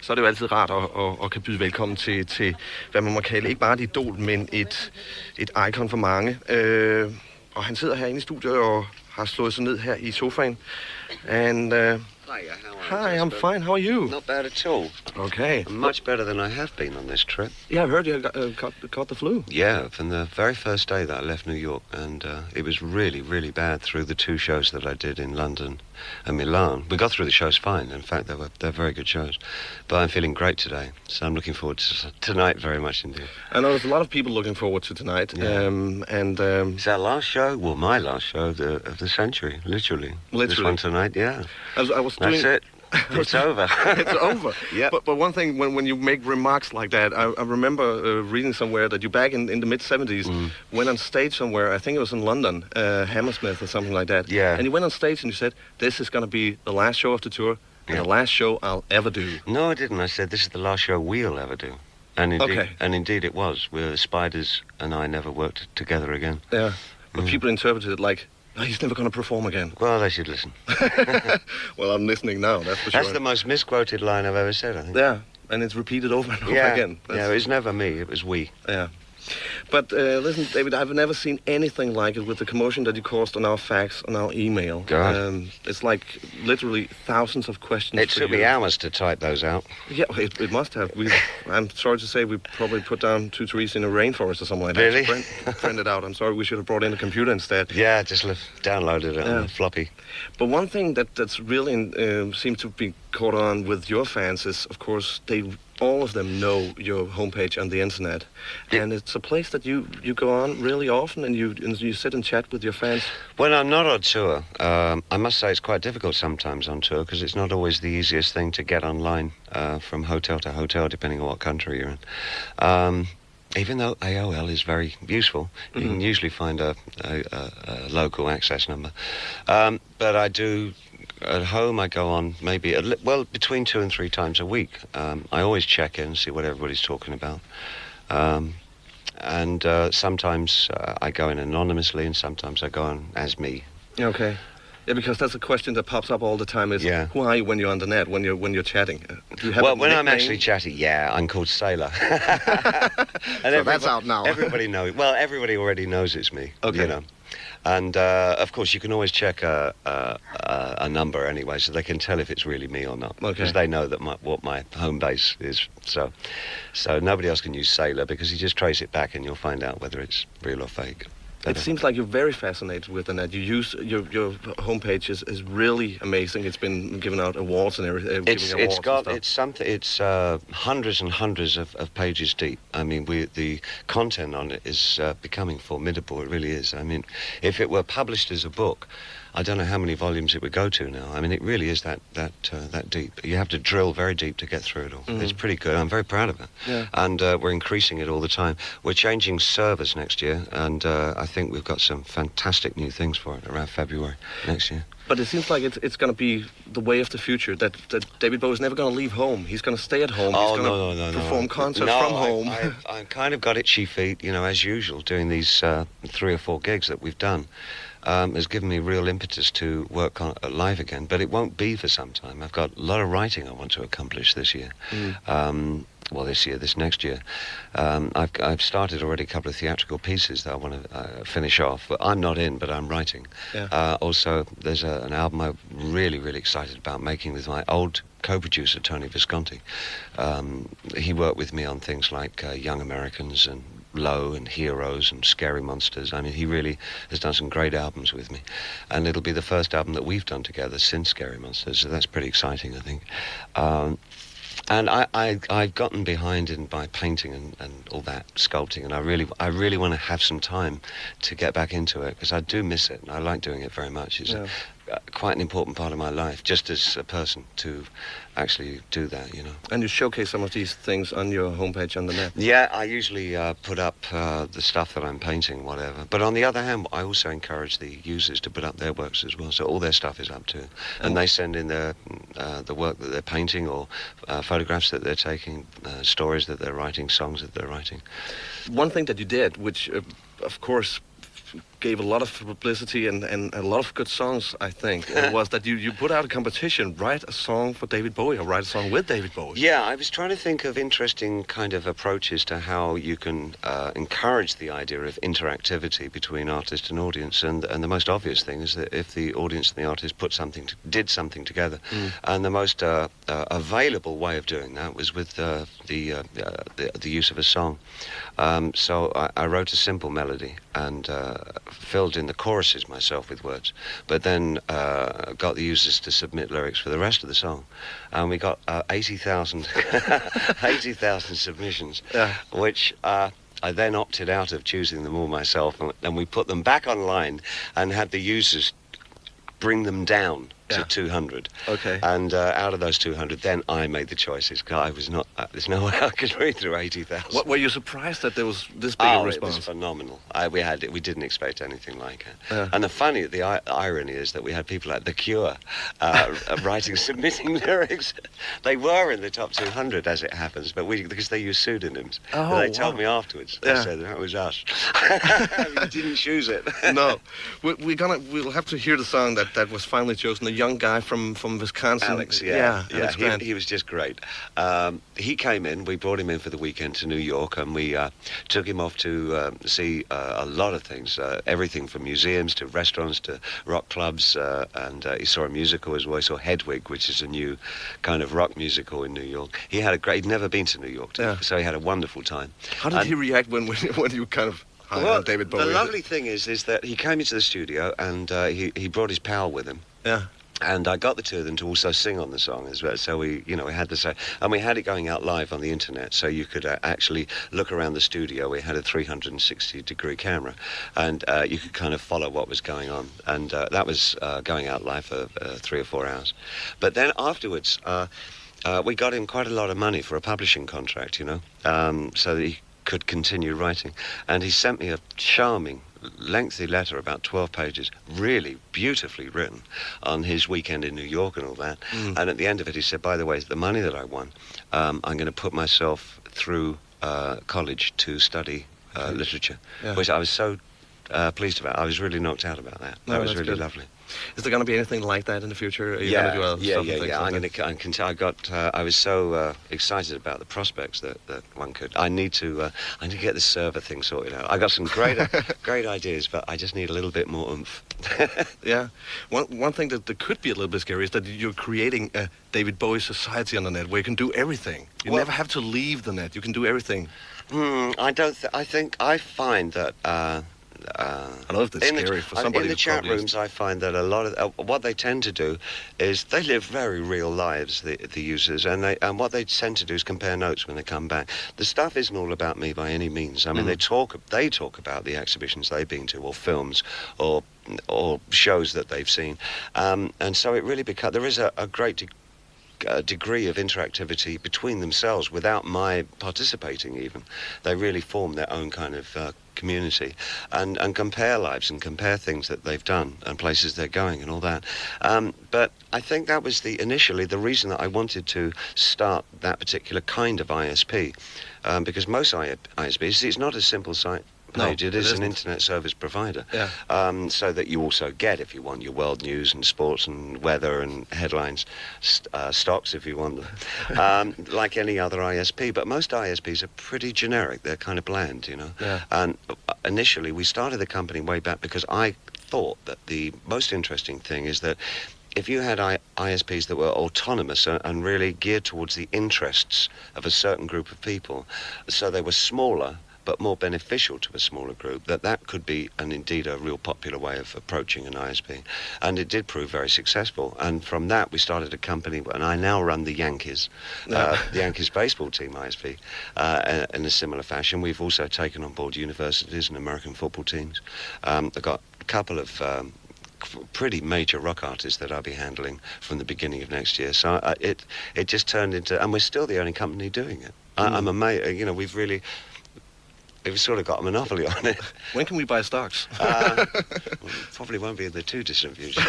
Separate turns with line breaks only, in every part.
Så er det jo altid rart at kan byde velkommen til, hvad man må kalde, ikke bare et idol, men et icon for mange. Og han sidder herinde i studiet og har slået sig ned her i sofaen. And hi, I'm fine. How are you?
Not bad at all.
Okay.
I'm much better than I have been on this trip.
Yeah, I heard you caught the flu.
Yeah, from the very first day that I left New York, and it was really, really bad through the 2 shows that I did in London and Milan. We got through the shows fine. In fact, they're very good shows. But I'm feeling great today, so I'm looking forward to tonight very much indeed.
I know there's a lot of people looking forward to tonight.
Yeah. It's our last show? Well, my last show of the century, literally. This one tonight, yeah. That's it. It's over.
It's over.
Yeah.
But one thing, when you make remarks like that, I remember reading somewhere that you back in the mid-'70s went on stage somewhere, I think it was in London, Hammersmith or something like that.
Yeah.
And you went on stage and you said, this is going to be the last show of the tour and the last show I'll ever do.
No, I didn't. I said, this is the last show we'll ever do. And indeed it was. The Spiders and I never worked together again.
Yeah. But people interpreted it like, oh, he's never going to perform again.
Well, they should listen.
Well, I'm listening now, that's for sure.
That's the most misquoted line I've ever said, I think.
Yeah, and it's repeated over and over again.
Yeah, it was never me, it was we.
Yeah. But listen, David, I've never seen anything like it with the commotion that you caused on our fax, on our email.
God.
It's like literally thousands of questions.
It took me hours to type those out.
Yeah, it must have. I'm sorry to say we probably put down 2 trees in a rainforest or something like
really?
that. Really? Print it out. I'm sorry, we should have brought in a computer instead.
Yeah, just downloaded it on a floppy.
But one thing that's really seems to be caught on with your fans is, of course, all of them know your homepage on the internet, and it's a place that you go on really often, and you sit and chat with your fans.
When I'm not on tour, I must say it's quite difficult sometimes on tour because it's not always the easiest thing to get online from hotel to hotel, depending on what country you're in. Even though AOL is very useful, you can usually find a local access number. But I do. At home, I go on maybe, between 2 and 3 times a week. I always check in, see what everybody's talking about. And sometimes I go in anonymously, and sometimes I go on as me.
Okay. Yeah, because that's a question that pops up all the time is, who are you when you're on the net, when you're chatting? Do you have
when I'm actually chatting, I'm called Sailor. And
so that's out now.
Everybody knows. Well, everybody already knows it's me,
okay.
You know. And, of course, you can always check a number anyway, so they can tell if it's really me or not.
Okay.
Because they know that what my home base is. So nobody else can use Sailor, because you just trace it back and you'll find out whether it's real or fake.
It seems like you're very fascinated with the net. You use your homepage is really amazing. It's been given out awards and everything.
It's hundreds and hundreds of pages deep. I mean, the content on it is becoming formidable. It really is. I mean, if it were published as a book, I don't know how many volumes it would go to now. I mean, it really is that deep. You have to drill very deep to get through it all. It's pretty good. I'm very proud of it.
Yeah.
And we're increasing it all the time. We're changing servers next year, and I think we've got some fantastic new things for it around February next year.
But it seems like it's going to be the way of the future, that David Bowie is never going to leave home. He's going to stay at home. He's going to perform concerts from home.
I kind of got itchy feet, as usual, doing these 3 or 4 gigs that we've done. Has given me real impetus to work on live again, but it won't be for some time. I've got a lot of writing I want to accomplish this year. This next year. I've started already a couple of theatrical pieces that I want to finish off. But I'm not in, but I'm writing.
Yeah.
Also, there's an album I'm really, really excited about making with my old co-producer, Tony Visconti. He worked with me on things like Young Americans and Low and Heroes and Scary Monsters. I mean, he really has done some great albums with me. And it'll be the first album that we've done together since Scary Monsters, so that's pretty exciting, I think. And I've gotten behind in by painting and all that, sculpting, and I really want to have some time to get back into it, because I do miss it, and I like doing it very much. It's quite an important part of my life, just as a person, to actually do that,
And you showcase some of these things on your homepage on the net.
Yeah, I usually put up the stuff that I'm painting, whatever. But on the other hand, I also encourage the users to put up their works as well, so all their stuff is up too. And they send in the work that they're painting, or photographs that they're taking, stories that they're writing, songs that they're writing.
One thing that you did, which, of course, gave a lot of publicity and a lot of good songs, I think, was that you put out a competition, write a song for David Bowie, or write a song with David Bowie.
Yeah, I was trying to think of interesting kind of approaches to how you can encourage the idea of interactivity between artist and audience, and the most obvious thing is that if the audience and the artist did something together, and the most available way of doing that was with the use of a song. So I wrote a simple melody and filled in the choruses myself with words, but then got the users to submit lyrics for the rest of the song, and we got 80,000 80,000 submissions, which I then opted out of choosing them all myself, and we put them back online and had the users bring them down to 200.
Okay.
And out of those 200, then I made the choices. I was not. There's no way I could read through 80,000.
What, were you surprised that there was this big a response?
It was phenomenal. We didn't expect anything like it. And the irony is that we had people like The Cure submitting lyrics. They were in the top 200 as it happens, but because they use pseudonyms.
Oh,
they told me afterwards. They said that was us. We didn't choose it.
No, we'll have to hear the song that was finally chosen. The young guy from Wisconsin.
Alex, he was just great. He came in, we brought him in for the weekend to New York, and we took him off to see a lot of things, everything from museums to restaurants to rock clubs, and he saw a musical as well. He saw Hedwig, which is a new kind of rock musical in New York. He'd never been to New York, so he had a wonderful time.
How did he react when you kind of David Bowie?
The lovely thing is that he came into the studio and he brought his pal with him.
Yeah.
And I got the two of them to also sing on the song as well. So we had the same, and we had it going out live on the internet, so you could actually look around the studio. We had a 360-degree camera, and you could kind of follow what was going on. And that was going out live for 3 or 4 hours. But then afterwards, we got him quite a lot of money for a publishing contract, so that he could continue writing. And he sent me a charming, lengthy letter, about 12 pages, really beautifully written, on his weekend in New York and all that. And at the end of it he said, by the way, the money that I won, I'm going to put myself through college to study literature, which I was so pleased about. I was really knocked out about that. That was really lovely.
Is there going to be anything like that in the future? Are you going to do other stuff?
I was so excited about the prospects that one could. I need to get the server thing sorted out. I got some great ideas, but I just need a little bit more oomph.
Yeah. One thing that could be a little bit scary is that you're creating a David Bowie society on the net where you can do everything. You never have to leave the net. You can do everything.
I find that.
I know that's scary for somebody.
In the chat rooms, I find that a lot of what they tend to do is they live very real lives, the users, and what they tend to do is compare notes when they come back. The stuff isn't all about me by any means. I mean, they talk about the exhibitions they've been to, or films, or shows that they've seen, and so it really there is a great degree of interactivity between themselves without my participating even. They really form their own kind of community and compare lives and compare things that they've done and places they're going and all that. But I think that was initially the reason that I wanted to start that particular kind of ISP, because most ISPs, it's not a simple site page. It is an internet service provider, so that you also get, if you want, your world news and sports and weather and headlines, stocks if you want them, like any other ISP. But most ISPs are pretty generic. They're kind of bland, And initially we started the company way back because I thought that the most interesting thing is that if you had ISPs that were autonomous and really geared towards the interests of a certain group of people, so they were smaller but more beneficial to a smaller group, that could be, and indeed, a real popular way of approaching an ISP. And it did prove very successful. And from that, we started a company, and I now run the Yankees, the Yankees baseball team ISP, in a similar fashion. We've also taken on board universities and American football teams. I've got a couple of pretty major rock artists that I'll be handling from the beginning of next year. So it just turned into, and we're still the only company doing it. I'm amazed, we've really... We've sort of got a monopoly on it.
When can we buy stocks?
Probably won't be in the too distant future.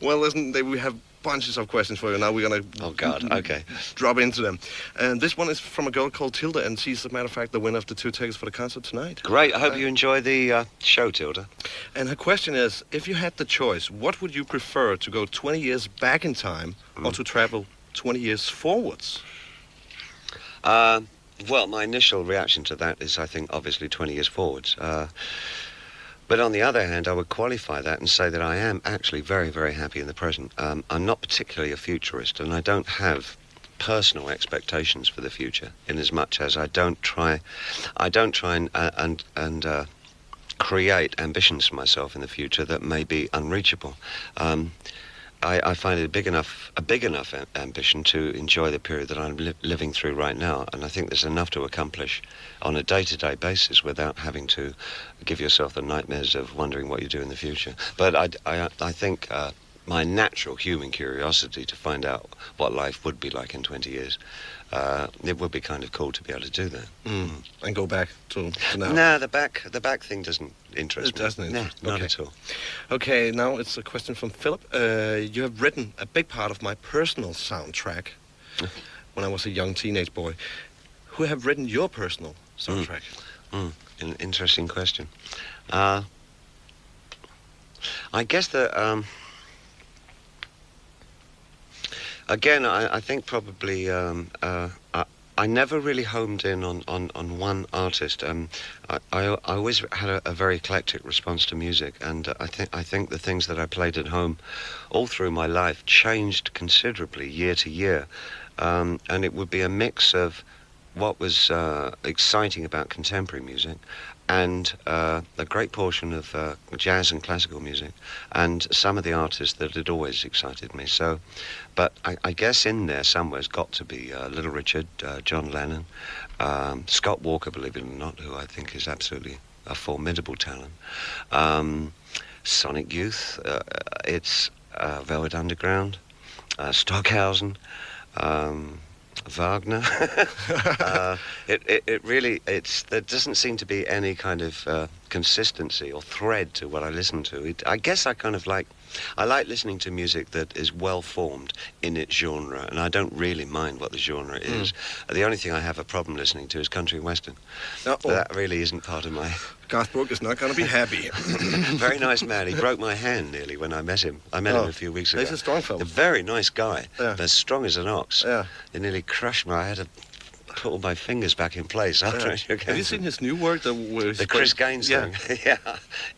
Well, listen, we have bunches of questions for you. Now we're going to...
Oh, God, okay.
Drop into them. And this one is from a girl called Tilda, and she's, as a matter of fact, the winner of the 2 tickets for the concert tonight.
Great. I hope you enjoy the show, Tilda.
And her question is, if you had the choice, what would you prefer, to go 20 years back in time or to travel 20 years forwards?
Well, my initial reaction to that is, I think, obviously 20 years forwards. But on the other hand, I would qualify that and say that I am actually very, very happy in the present. I'm not particularly a futurist, and I don't have personal expectations for the future, in as much as I don't try and create ambitions for myself in the future that may be unreachable. I find it a big enough ambition to enjoy the period that I'm living through right now, and I think there's enough to accomplish on a day-to-day basis without having to give yourself the nightmares of wondering what you do in the future. But I think my natural human curiosity to find out what life would be like in 20 years, it would be kind of cool to be able to do that.
And go back to now?
No, the back thing doesn't interest me.
It doesn't?
No, not at all.
Okay, now it's a question from Philip. You have written a big part of my personal soundtrack when I was a young teenage boy. Who have written your personal soundtrack?
An interesting question. I guess that... Again, I think probably I never really homed in on one artist. I always had a very eclectic response to music, and I think the things that I played at home all through my life changed considerably year to year, and it would be a mix of what was exciting about contemporary music and a great portion of jazz and classical music, and some of the artists that had always excited me. So, but I guess in there somewhere's got to be Little Richard, John Lennon, Scott Walker, believe it or not, who I think is absolutely a formidable talent. Sonic Youth, it's Velvet Underground, Stockhausen, Wagner. It really, there doesn't seem to be any kind of consistency or thread to what I listen to. I guess I like listening to music that is well formed in its genre, and I don't really mind what the genre is. The only thing I have a problem listening to is country and western. That really isn't part of my...
Garth Brooks is not going to be happy.
Very nice man. He broke my hand nearly when I met him. I met him a few weeks ago.
He's a strong fellow.
A very nice guy, as strong as an ox.
Yeah.
He nearly crushed me. I had to put all my fingers back in place after I shook hands.
Have you seen his new work? The
Chris Gaines thing?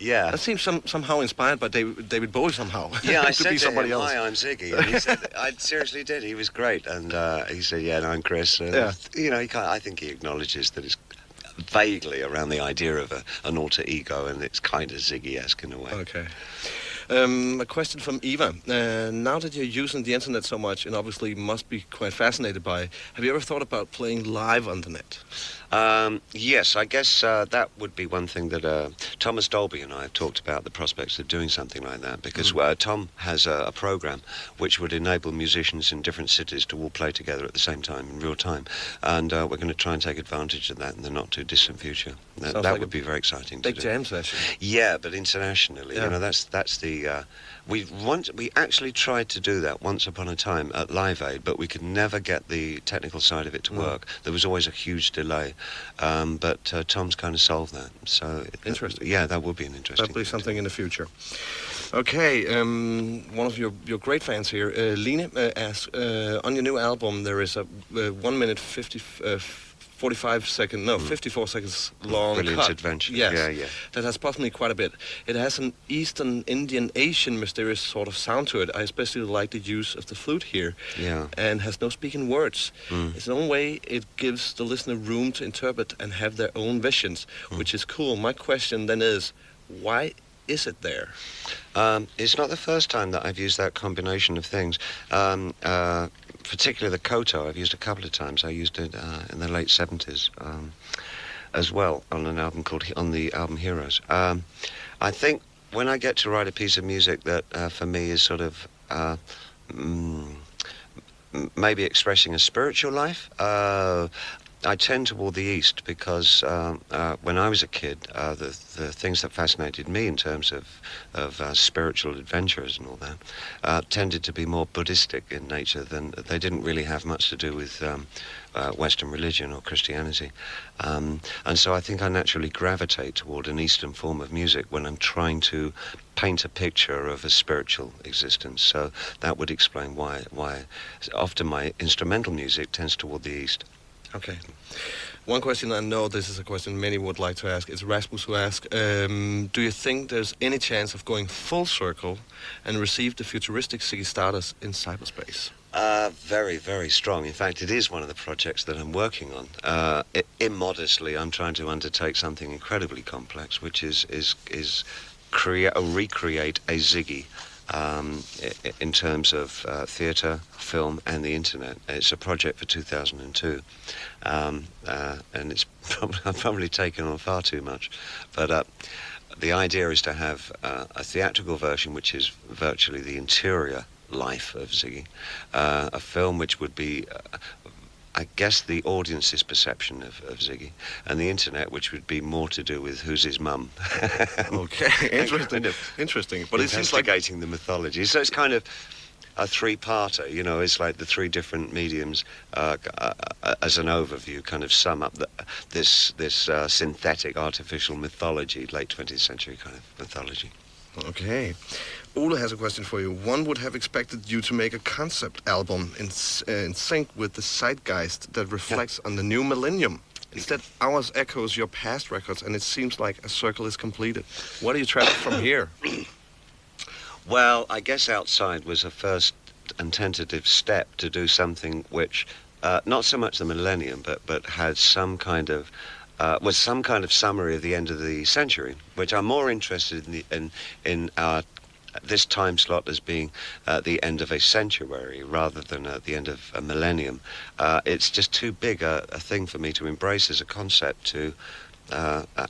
Yeah.
That seems somehow inspired by David Bowie somehow.
Yeah, I
to
said
be
to
somebody
him,
else.
"Hi, I'm Ziggy." And he said, I seriously did. He was great. And he said, "Yeah, no, I'm Chris." And, you know, I think he acknowledges that it's vaguely around the idea of an alter ego, and it's kind of Ziggy-esque in a way.
Okay. A question from Eva. Now that you're using the internet so much, and obviously must be quite fascinated by, have you ever thought about playing live on the net?
Yes, I guess that would be one thing that Thomas Dolby and I have talked about, the prospects of doing something like that, because Tom has a program which would enable musicians in different cities to all play together at the same time in real time, and we're going to try and take advantage of that in the not too distant future. That would be very exciting to do.
Big jam session.
Yeah, but internationally, you know, that's the we actually tried to do that once upon a time at Live Aid, but we could never get the technical side of it to work. There was always a huge delay, but Tom's kind of solved that. So
interesting.
Yeah, that would be an interesting.
That'll be something in the future. Okay, one of your great fans here, Line, asks, on your new album there is a 1 minute 54 seconds long
Brilliant
cut.
Adventure.
Yes,
Yeah.
that has puzzled me quite a bit. It has an Eastern Indian Asian mysterious sort of sound to it. I especially like the use of the flute here.
Yeah.
And has no speaking words. It's an own way it gives the listener room to interpret and have their own visions, which is cool. My question then is, why is it there?
It's not the first time that I've used that combination of things. Particularly the koto, I've used a couple of times. I used it in the late 70s as well on an album on the album Heroes. I think when I get to write a piece of music that for me is sort of maybe expressing a spiritual life, I tend toward the East because when I was a kid, the things that fascinated me in terms of spiritual adventures and all that tended to be more Buddhistic in nature than they didn't really have much to do with Western religion or Christianity. And so I think I naturally gravitate toward an Eastern form of music when I'm trying to paint a picture of a spiritual existence. So that would explain why often my instrumental music tends toward the East.
Okay. One question, I know this is a question many would like to ask. It's Rasmus who asks, do you think there's any chance of going full circle and receive the futuristic Ziggy Stardust in cyberspace?
Very, very strong. In fact, it is one of the projects that I'm working on. Immodestly, I'm trying to undertake something incredibly complex, which is recreate a Ziggy in terms of theatre, film, and the internet. It's a project for 2002, and it's I've probably taken on far too much, but the idea is to have a theatrical version, which is virtually the interior life of Ziggy, a film which would be I guess the audience's perception of Ziggy, and the internet, which would be more to do with who's his mum.
Okay, interesting. Interesting, but it seems like
investigating the mythology. So it's kind of a three-parter. You know, it's like the three different mediums as an overview, kind of sum up this synthetic artificial mythology, late 20th century kind of mythology.
Okay. Ole has a question for you. One would have expected you to make a concept album in sync with the zeitgeist that reflects on the new millennium. Instead, ours echoes your past records, and it seems like a circle is completed. What do you travel from here?
Well, I guess Outside was a first and tentative step to do something which, not so much the millennium, but had some kind of was some kind of summary of the end of the century, which I'm more interested in our this time slot as being the end of a century rather than the end of a millennium. It's just too big a thing for me to embrace as a concept to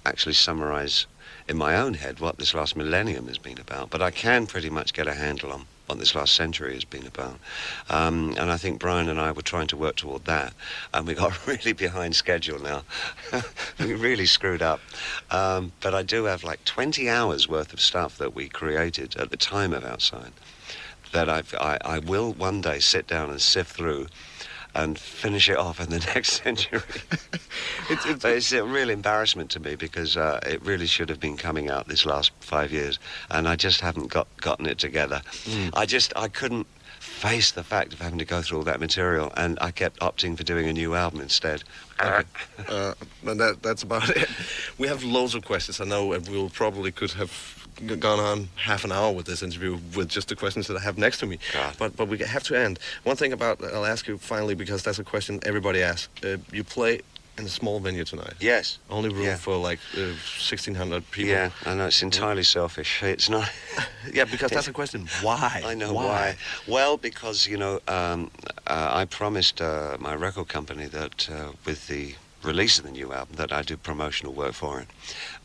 actually summarize in my own head what this last millennium has been about. But I can pretty much get a handle on what this last century has been about. And I think Brian and I were trying to work toward that, and we got really behind schedule now. We really screwed up. But I do have like 20 hours worth of stuff that we created at the time of Outside that I will one day sit down and sift through and finish it off in the next century. It's a real embarrassment to me because it really should have been coming out this last 5 years, and I just haven't gotten it together. I couldn't face the fact of having to go through all that material, and I kept opting for doing a new album instead.
Okay. That's about it. We have loads of questions, I know, and we'll probably could have gone on half an hour with this interview with just the questions that I have next to me. But we have to end. One thing I'll ask you finally, because that's a question everybody asks. You play in a small venue tonight.
Yes.
Only room for like 1,600 people.
Yeah, I know, it's entirely selfish. It's not...
Yeah, because that's a question. Why?
I know why. Well, because, you know, I promised my record company that with the release of the new album that I do promotional work for it.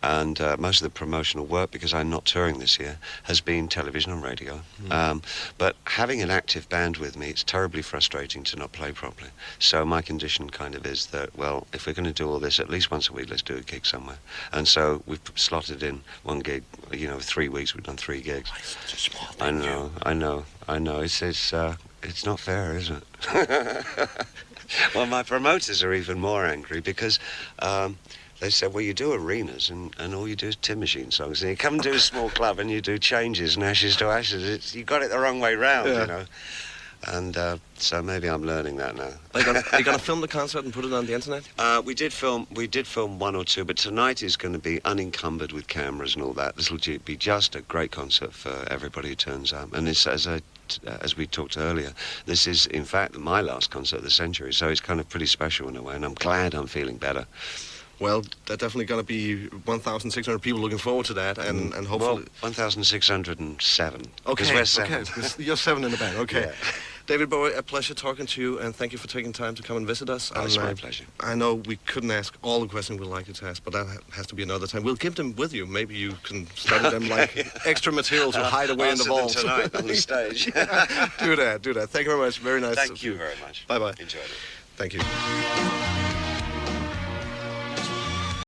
And most of the promotional work, because I'm not touring this year, has been television and radio. But having an active band with me, it's terribly frustrating to not play properly. So my condition kind of is that, well, if we're going to do all this at least once a week, let's do a gig somewhere. And so we've slotted in one gig, you know, 3 weeks, we've done 3 gigs.
Why such a small venue?
I know. It's not fair, is it? Well, my promoters are even more angry because they said, well, you do arenas and all you do is Tin Machine songs. And you come and do a small club and you do Changes and Ashes to Ashes. You got it the wrong way round, you know. And so maybe I'm learning that now.
Are you gonna film the concert and put it on the internet?
We did film 1 or 2, but tonight is going to be unencumbered with cameras and all that. This will be just a great concert for everybody who turns up. And it's, as we talked earlier, this is in fact my last concert of the century, so it's kind of pretty special in a way, and I'm glad I'm feeling better.
Well, there's definitely going to be 1,600 people looking forward to that, and hopefully...
Well, 1,607.
Okay,
we're 7.
Okay, you're 7 in the band, okay.
Yeah.
David Bowie, a pleasure talking to you, and thank you for taking time to come and visit us.
Oh, it's my pleasure.
I know we couldn't ask all the questions we'd like you to ask, but that has to be another time. We'll keep them with you. Maybe you can study them like extra material to hide away in the vault.
Tonight on the stage.
Do that. Thank you very much. Very nice.
Thank you very much.
Bye-bye.
Enjoyed it.
Thank you.